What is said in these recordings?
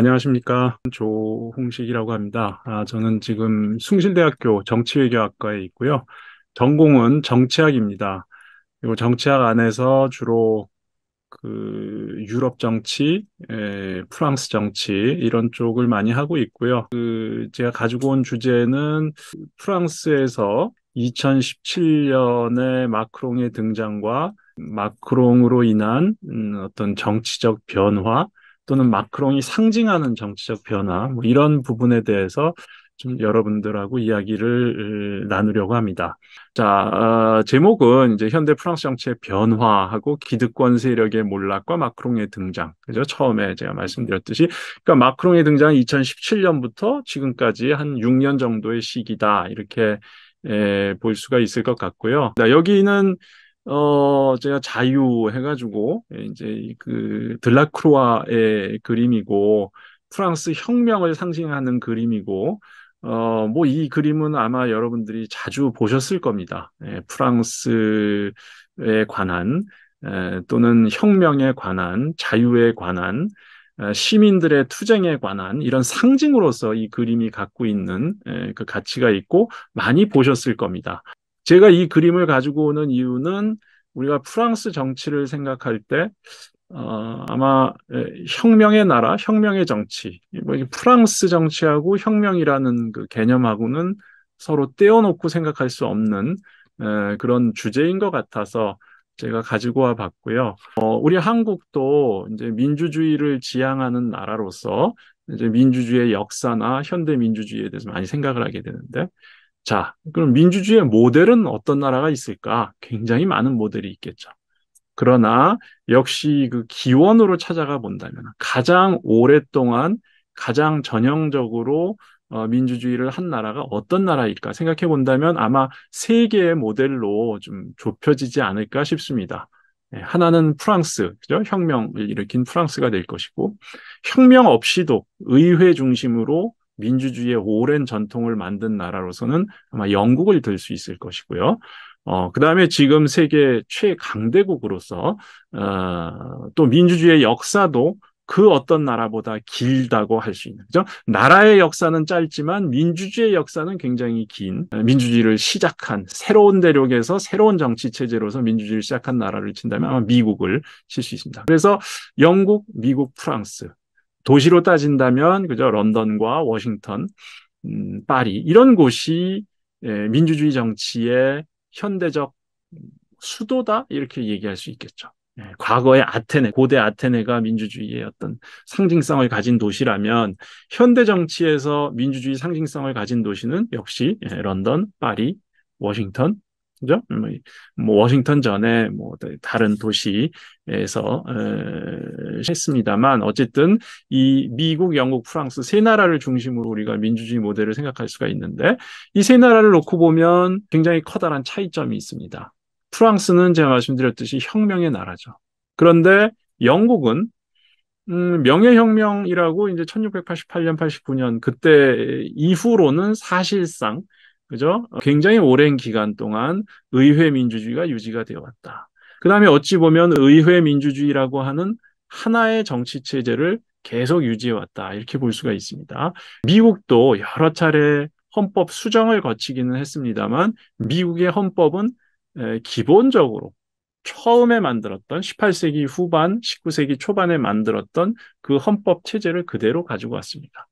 안녕하십니까. 조홍식이라고 합니다. 저는 지금 숭실대학교 정치외교학과에 있고요. 전공은 정치학입니다. 그리고 정치학 안에서 주로 유럽 정치, 프랑스 정치 이런 쪽을 많이 하고 있고요. 제가 가지고 온 주제는 프랑스에서 2017년에 마크롱의 등장과 마크롱으로 인한 어떤 정치적 변화 또는 마크롱이 상징하는 정치적 변화 뭐 이런 부분에 대해서 좀 여러분들하고 이야기를 나누려고 합니다. 제목은 이제 현대 프랑스 정치의 변화하고 기득권 세력의 몰락과 마크롱의 등장. 그죠? 처음에 제가 말씀드렸듯이. 그러니까 마크롱의 등장은 2017년부터 지금까지 한 6년 정도의 시기다. 이렇게 볼 수가 있을 것 같고요. 여기는 제가 자유 해가지고, 이제 들라크루아의 그림이고, 프랑스 혁명을 상징하는 그림이고, 뭐 이 그림은 아마 여러분들이 자주 보셨을 겁니다. 프랑스에 관한, 또는 혁명에 관한, 자유에 관한, 시민들의 투쟁에 관한 이런 상징으로서 이 그림이 갖고 있는 그 가치가 있고 많이 보셨을 겁니다. 제가 이 그림을 가지고 오는 이유는 우리가 프랑스 정치를 생각할 때 아마 혁명의 나라, 혁명의 정치, 뭐 프랑스 정치하고 혁명이라는 그 개념하고는 서로 떼어놓고 생각할 수 없는 그런 주제인 것 같아서 제가 가지고 와 봤고요. 우리 한국도 이제 민주주의를 지향하는 나라로서 이제 민주주의의 역사나 현대 민주주의에 대해서 많이 생각을 하게 되는데, 자, 그럼 민주주의의 모델은 어떤 나라가 있을까? 굉장히 많은 모델이 있겠죠. 그러나 역시 그 기원으로 찾아가 본다면 가장 오랫동안 가장 전형적으로 민주주의를 한 나라가 어떤 나라일까 생각해 본다면 아마 세 개의 모델로 좀 좁혀지지 않을까 싶습니다. 하나는 프랑스, 그죠? 혁명을 일으킨 프랑스가 될 것이고, 혁명 없이도 의회 중심으로 민주주의의 오랜 전통을 만든 나라로서는 아마 영국을 들 수 있을 것이고요. 그다음에 지금 세계 최강대국으로서 또 민주주의의 역사도 그 어떤 나라보다 길다고 할 수 있는 거죠. 나라의 역사는 짧지만 민주주의의 역사는 굉장히 긴 민주주의를 시작한 새로운 대륙에서 새로운 정치 체제로서 민주주의를 시작한 나라를 친다면 아마 미국을 칠 수 있습니다. 그래서 영국, 미국, 프랑스 도시로 따진다면 그죠 런던과 워싱턴, 파리 이런 곳이 민주주의 정치의 현대적 수도다 이렇게 얘기할 수 있겠죠. 과거의 아테네, 고대 아테네가 민주주의의 어떤 상징성을 가진 도시라면 현대 정치에서 민주주의 상징성을 가진 도시는 역시 런던, 파리, 워싱턴, 그죠? 뭐 워싱턴 전에 뭐 다른 도시에서 했습니다만 어쨌든 이 미국, 영국, 프랑스 세 나라를 중심으로 우리가 민주주의 모델을 생각할 수가 있는데 이 세 나라를 놓고 보면 굉장히 커다란 차이점이 있습니다. 프랑스는 제가 말씀드렸듯이 혁명의 나라죠. 그런데 영국은 명예혁명이라고 이제 1688년, 89년 그때 이후로는 사실상 그죠? 굉장히 오랜 기간 동안 의회 민주주의가 유지가 되어 왔다. 그다음에 어찌 보면 의회 민주주의라고 하는 하나의 정치 체제를 계속 유지해 왔다. 이렇게 볼 수가 있습니다. 미국도 여러 차례 헌법 수정을 거치기는 했습니다만 미국의 헌법은 기본적으로 처음에 만들었던 18세기 후반, 19세기 초반에 만들었던 그 헌법 체제를 그대로 가지고 왔습니다.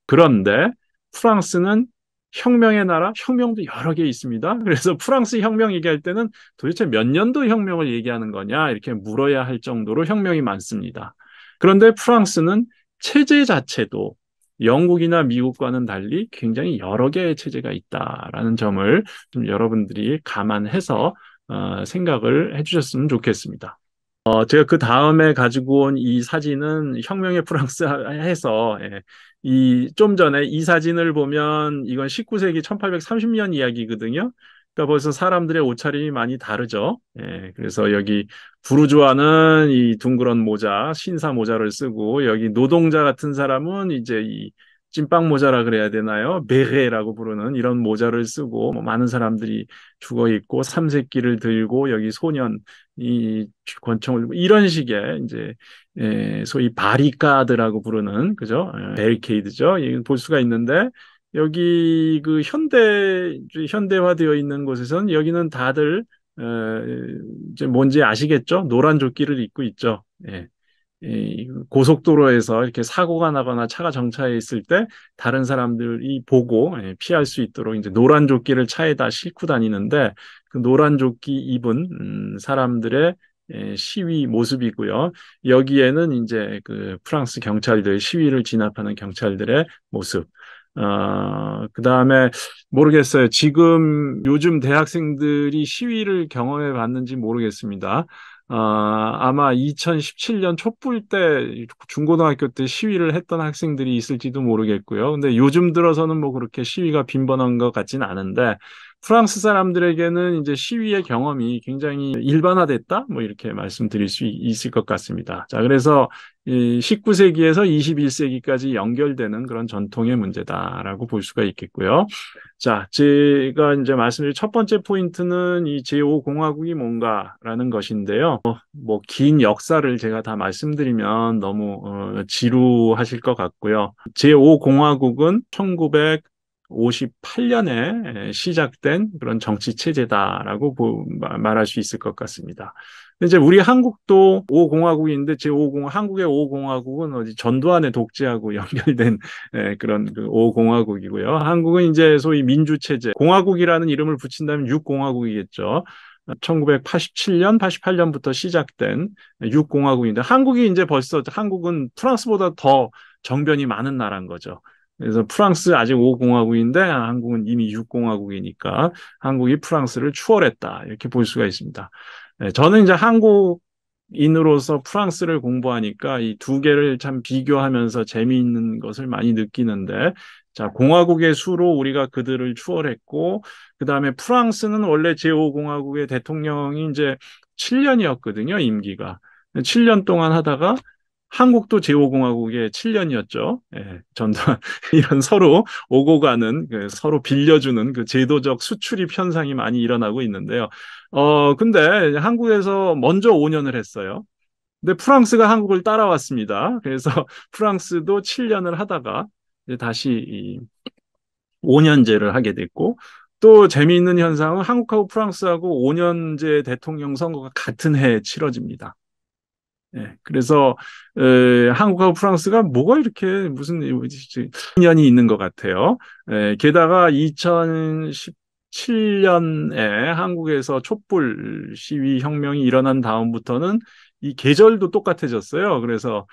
그런데 프랑스는 혁명의 나라, 혁명도 여러 개 있습니다. 그래서 프랑스 혁명 얘기할 때는 도대체 몇 년도 혁명을 얘기하는 거냐 이렇게 물어야 할 정도로 혁명이 많습니다. 그런데 프랑스는 체제 자체도 영국이나 미국과는 달리 굉장히 여러 개의 체제가 있다라는 점을 좀 여러분들이 감안해서 생각을 해주셨으면 좋겠습니다. 제가 그 다음에 가지고 온 이 사진은 혁명의 프랑스 해서 이 좀 전에 이 사진을 보면 이건 19세기 1830년 이야기거든요. 그러니까 벌써 사람들의 옷차림이 많이 다르죠. 그래서 여기 부르주아는 이 둥그런 모자, 신사 모자를 쓰고 여기 노동자 같은 사람은 이제 이 찐빵 모자라 그래야 되나요? 베레라고 부르는 이런 모자를 쓰고 뭐 많은 사람들이 죽어 있고 삼색기를 들고 여기 소년이 권총을 들고 이런 식의 이제 소위 바리카드라고 부르는 그죠? 베리케이드죠. 볼 수가 있는데 여기 그 현대화되어 있는 곳에서는 여기는 다들 어, 이제 뭔지 아시겠죠? 노란 조끼를 입고 있죠. 예. 이 고속도로에서 이렇게 사고가 나거나 차가 정차해 있을 때 다른 사람들이 보고 피할 수 있도록 이제 노란 조끼를 차에다 싣고 다니는데 그 노란 조끼 입은 사람들의 시위 모습이고요. 여기에는 이제 그 프랑스 경찰들 시위를 진압하는 경찰들의 모습. 그다음에 모르겠어요. 지금 요즘 대학생들이 시위를 경험해 봤는지 모르겠습니다. 아마 2017년 촛불 때 중고등학교 때 시위를 했던 학생들이 있을지도 모르겠고요. 근데 요즘 들어서는 뭐 그렇게 시위가 빈번한 것 같지는 않은데 프랑스 사람들에게는 이제 시위의 경험이 굉장히 일반화됐다? 뭐 이렇게 말씀드릴 수 있을 것 같습니다. 자, 그래서 이 19세기에서 21세기까지 연결되는 그런 전통의 문제다라고 볼 수가 있겠고요. 자, 제가 이제 말씀드린 첫 번째 포인트는 이 제5공화국이 뭔가라는 것인데요. 뭐, 긴 역사를 제가 다 말씀드리면 너무 지루하실 것 같고요. 제5공화국은 1958년에 시작된 그런 정치 체제다라고 말할 수 있을 것 같습니다. 이제 우리 한국도 5공화국인데 한국의 5공화국은 어디 전두환의 독재하고 연결된 그런 그 5공화국이고요. 한국은 이제 소위 민주체제, 공화국이라는 이름을 붙인다면 6공화국이겠죠. 1987년, 88년부터 시작된 6공화국인데 한국이 이제 벌써 한국은 프랑스보다 더 정변이 많은 나라인 거죠. 그래서 프랑스 아직 5공화국인데 한국은 이미 6공화국이니까 한국이 프랑스를 추월했다. 이렇게 볼 수가 있습니다. 저는 이제 한국인으로서 프랑스를 공부하니까 이 두 개를 참 비교하면서 재미있는 것을 많이 느끼는데, 자, 공화국의 수로 우리가 그들을 추월했고, 그 다음에 프랑스는 원래 제5공화국의 대통령이 이제 7년이었거든요, 임기가. 7년 동안 하다가 한국도 제5공화국의 7년이었죠. 예, 전두환 이런 서로 오고 가는 서로 빌려주는 그 제도적 수출입 현상이 많이 일어나고 있는데요. 근데 한국에서 먼저 5년을 했어요. 근데 프랑스가 한국을 따라왔습니다. 그래서 프랑스도 7년을 하다가 이제 다시 이 5년제를 하게 됐고 또 재미있는 현상은 한국하고 프랑스하고 5년제 대통령 선거가 같은 해에 치러집니다. 예, 그래서 한국하고 프랑스가 뭐가 이렇게 무슨 인연이 있는 것 같아요. 게다가 2017년에 한국에서 촛불 시위 혁명이 일어난 다음부터는 이 계절도 똑같아졌어요. 그래서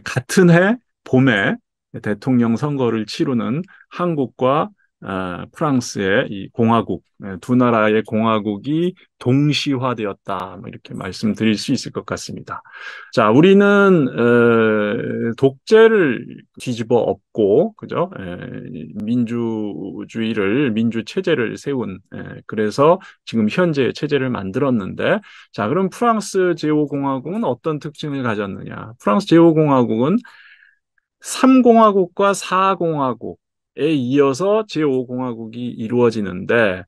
같은 해 봄에 대통령 선거를 치르는 한국과 프랑스의 이 공화국, 두 나라의 공화국이 동시화되었다. 뭐 이렇게 말씀드릴 수 있을 것 같습니다. 자, 우리는 독재를 뒤집어 엎고, 그죠? 민주 체제를 세운, 그래서 지금 현재의 체제를 만들었는데, 자, 그럼 프랑스 제5공화국은 어떤 특징을 가졌느냐? 프랑스 제5공화국은 3공화국과 4공화국에 이어서 제5공화국이 이루어지는데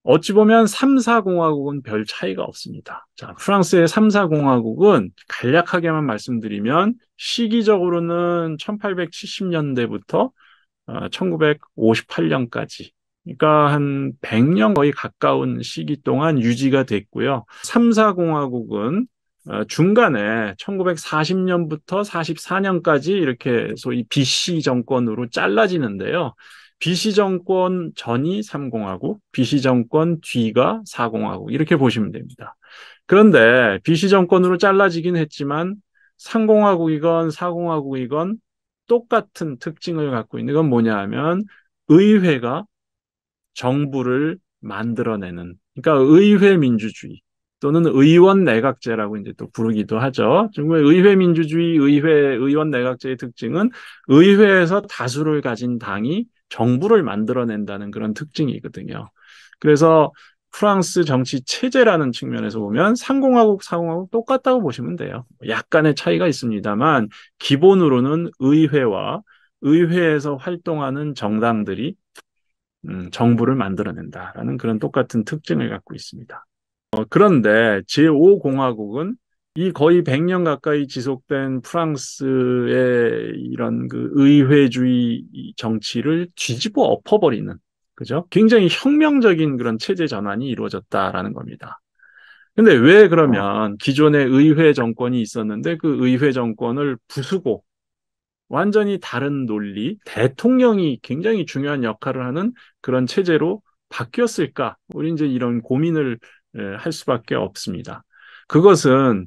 어찌 보면 3, 4공화국은 별 차이가 없습니다. 자, 프랑스의 3, 4공화국은 간략하게만 말씀드리면 시기적으로는 1870년대부터 1958년까지 그러니까 한 100년 거의 가까운 시기 동안 유지가 됐고요. 3, 4공화국은 중간에 1940년부터 44년까지 이렇게 소위 BC 정권으로 잘라지는데요. BC 정권 전이 3공화국, BC 정권 뒤가 4공화국 이렇게 보시면 됩니다. 그런데 BC 정권으로 잘라지긴 했지만 3공화국이건 4공화국이건 똑같은 특징을 갖고 있는 건 뭐냐 하면 의회가 정부를 만들어내는 그러니까 의회 민주주의 또는 의원 내각제라고 이제 또 부르기도 하죠. 정말 의회 민주주의, 의원 내각제의 특징은 의회에서 다수를 가진 당이 정부를 만들어낸다는 그런 특징이거든요. 그래서 프랑스 정치 체제라는 측면에서 보면 상공화국, 사공화국 똑같다고 보시면 돼요. 약간의 차이가 있습니다만 기본으로는 의회와 의회에서 활동하는 정당들이 정부를 만들어낸다라는 그런 똑같은 특징을 갖고 있습니다. 그런데 제5공화국은 이 거의 100년 가까이 지속된 프랑스의 이런 그 의회주의 정치를 뒤집어 엎어버리는, 그죠? 굉장히 혁명적인 그런 체제 전환이 이루어졌다라는 겁니다. 근데 왜 그러면 기존의 의회 정권이 있었는데 그 의회 정권을 부수고 완전히 다른 논리, 대통령이 굉장히 중요한 역할을 하는 그런 체제로 바뀌었을까? 우리 이제 이런 고민을 할 수밖에 없습니다. 그것은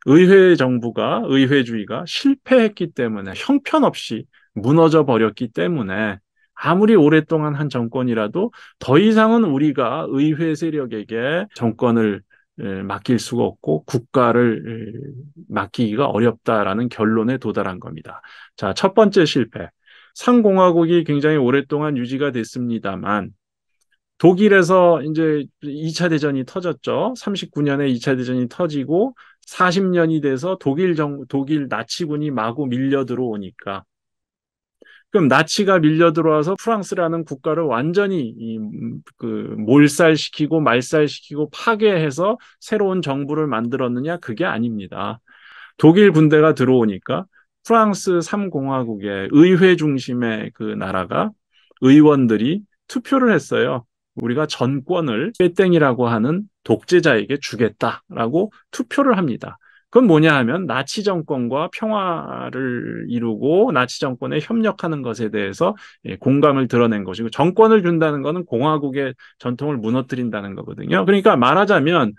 의회 정부가, 의회주의가 실패했기 때문에 형편없이 무너져 버렸기 때문에 아무리 오랫동안 한 정권이라도 더 이상은 우리가 의회 세력에게 정권을 맡길 수가 없고 국가를 맡기기가 어렵다라는 결론에 도달한 겁니다. 자, 첫 번째 실패. 상공화국이 굉장히 오랫동안 유지가 됐습니다만 독일에서 이제 2차 대전이 터졌죠. 39년에 2차 대전이 터지고 40년이 돼서 독일 나치군이 마구 밀려 들어오니까 그럼 나치가 밀려 들어와서 프랑스라는 국가를 완전히 몰살시키고 말살시키고 파괴해서 새로운 정부를 만들었느냐? 그게 아닙니다. 독일 군대가 들어오니까 프랑스 3공화국의 의회 중심의 그 나라가 의원들이 투표를 했어요. 우리가 전권을 빼땡이라고 하는 독재자에게 주겠다라고 투표를 합니다. 그건 뭐냐 하면 나치 정권과 평화를 이루고 나치 정권에 협력하는 것에 대해서 공감을 드러낸 것이고 정권을 준다는 것은 공화국의 전통을 무너뜨린다는 거거든요. 그러니까 말하자면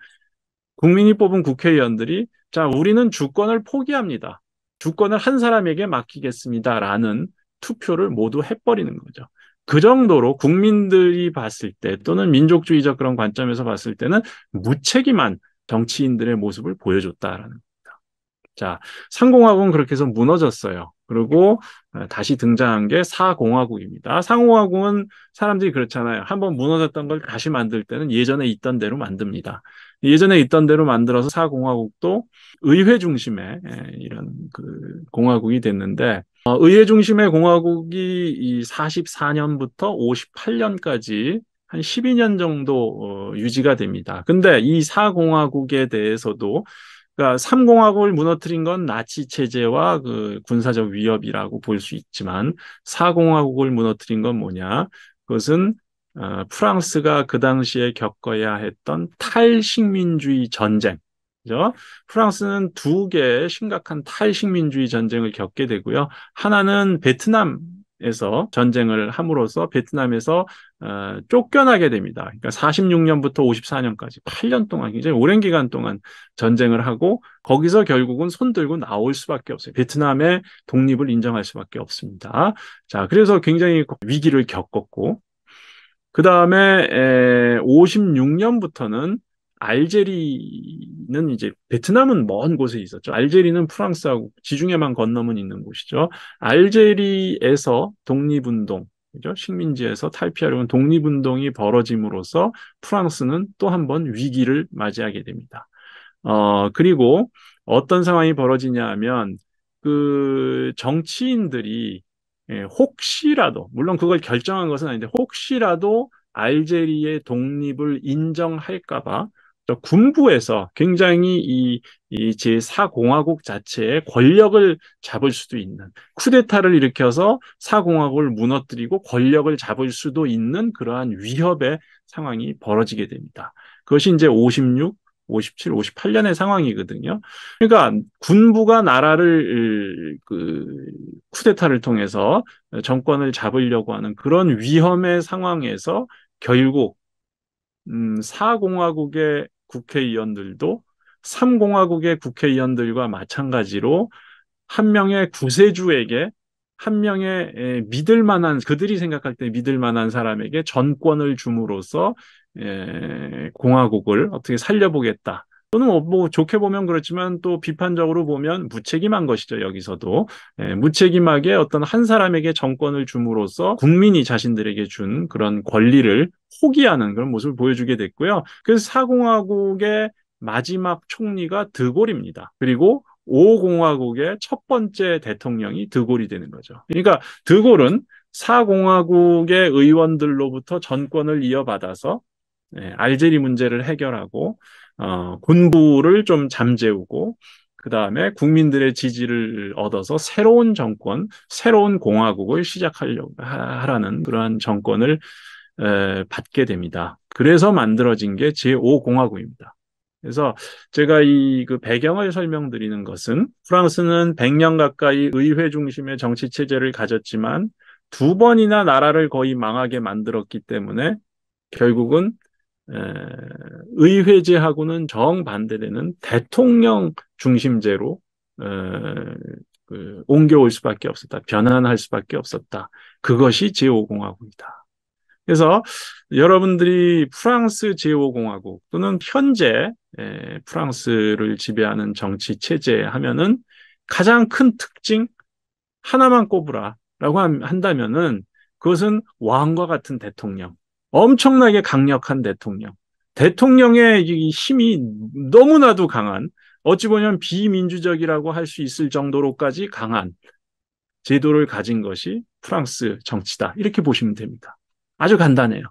국민이 뽑은 국회의원들이 자, 우리는 주권을 포기합니다. 주권을 한 사람에게 맡기겠습니다라는 투표를 모두 해버리는 거죠. 그 정도로 국민들이 봤을 때 또는 민족주의적 그런 관점에서 봤을 때는 무책임한 정치인들의 모습을 보여줬다라는 자, 상공화국은 그렇게 해서 무너졌어요. 그리고 다시 등장한 게 사공화국입니다. 상공화국은 사람들이 그렇잖아요. 한번 무너졌던 걸 다시 만들 때는 예전에 있던 대로 만듭니다. 예전에 있던 대로 만들어서 사공화국도 의회 중심의 이런 그 공화국이 됐는데 의회 중심의 공화국이 이 44년부터 58년까지 한 12년 정도 유지가 됩니다. 근데 이 사공화국에 대해서도 그러니까 삼공화국을 무너뜨린 건 나치 체제와 그 군사적 위협이라고 볼 수 있지만 사공화국을 무너뜨린 건 뭐냐? 그것은 프랑스가 그 당시에 겪어야 했던 탈식민주의 전쟁. 그죠? 프랑스는 두 개의 심각한 탈식민주의 전쟁을 겪게 되고요. 하나는 베트남에서 전쟁을 함으로써 베트남에서 쫓겨나게 됩니다. 그러니까 46년부터 54년까지 8년 동안 굉장히 오랜 기간 동안 전쟁을 하고 거기서 결국은 손들고 나올 수밖에 없어요. 베트남의 독립을 인정할 수밖에 없습니다. 자, 그래서 굉장히 위기를 겪었고 그 다음에 56년부터는 알제리는 이제 베트남은 먼 곳에 있었죠. 알제리는 프랑스하고 지중해만 건너면 있는 곳이죠. 알제리에서 독립운동, 그죠? 식민지에서 탈피하려는 독립운동이 벌어짐으로써 프랑스는 또 한 번 위기를 맞이하게 됩니다. 그리고 어떤 상황이 벌어지냐 하면 그 정치인들이 혹시라도, 물론 그걸 결정한 것은 아닌데, 혹시라도 알제리의 독립을 인정할까봐 군부에서 굉장히 이 제4공화국 자체의 권력을 잡을 수도 있는, 쿠데타를 일으켜서 사공화국을 무너뜨리고 권력을 잡을 수도 있는 그러한 위협의 상황이 벌어지게 됩니다. 그것이 이제 56, 57, 58년의 상황이거든요. 그러니까 군부가 나라를 쿠데타를 통해서 정권을 잡으려고 하는 그런 위험의 상황에서 결국 사공화국의 국회의원들도 삼공화국의 국회의원들과 마찬가지로 한 명의 구세주에게 한 명의 믿을 만한 그들이 생각할 때 믿을 만한 사람에게 전권을 줌으로써 공화국을 어떻게 살려보겠다. 또는 뭐 좋게 보면 그렇지만 또 비판적으로 보면 무책임한 것이죠. 여기서도 무책임하게 어떤 한 사람에게 정권을 줌으로써 국민이 자신들에게 준 그런 권리를 포기하는 그런 모습을 보여주게 됐고요. 그래서 사공화국의 마지막 총리가 드골입니다. 그리고 5공화국의 첫 번째 대통령이 드골이 되는 거죠. 그러니까 드골은 4공화국의 의원들로부터 전권을 이어받아서 알제리 문제를 해결하고 군부를 좀 잠재우고 그 다음에 국민들의 지지를 얻어서 새로운 정권, 새로운 공화국을 시작하려고 하라는 그러한 정권을 받게 됩니다. 그래서 만들어진 게 제5공화국입니다. 그래서 제가 이 그 배경을 설명드리는 것은 프랑스는 100년 가까이 의회 중심의 정치 체제를 가졌지만 두 번이나 나라를 거의 망하게 만들었기 때문에 결국은 에, 의회제하고는 정반대되는 대통령 중심제로 옮겨올 수밖에 없었다. 변환할 수밖에 없었다. 그것이 제5공화국이다. 그래서 여러분들이 프랑스 제5공화국 또는 현재 프랑스를 지배하는 정치 체제 하면은 가장 큰 특징 하나만 꼽으라라고 한다면은 그것은 왕과 같은 대통령, 엄청나게 강력한 대통령, 대통령의 이 힘이 너무나도 강한, 어찌 보면 비민주적이라고 할 수 있을 정도로까지 강한 제도를 가진 것이 프랑스 정치다. 이렇게 보시면 됩니다. 아주 간단해요.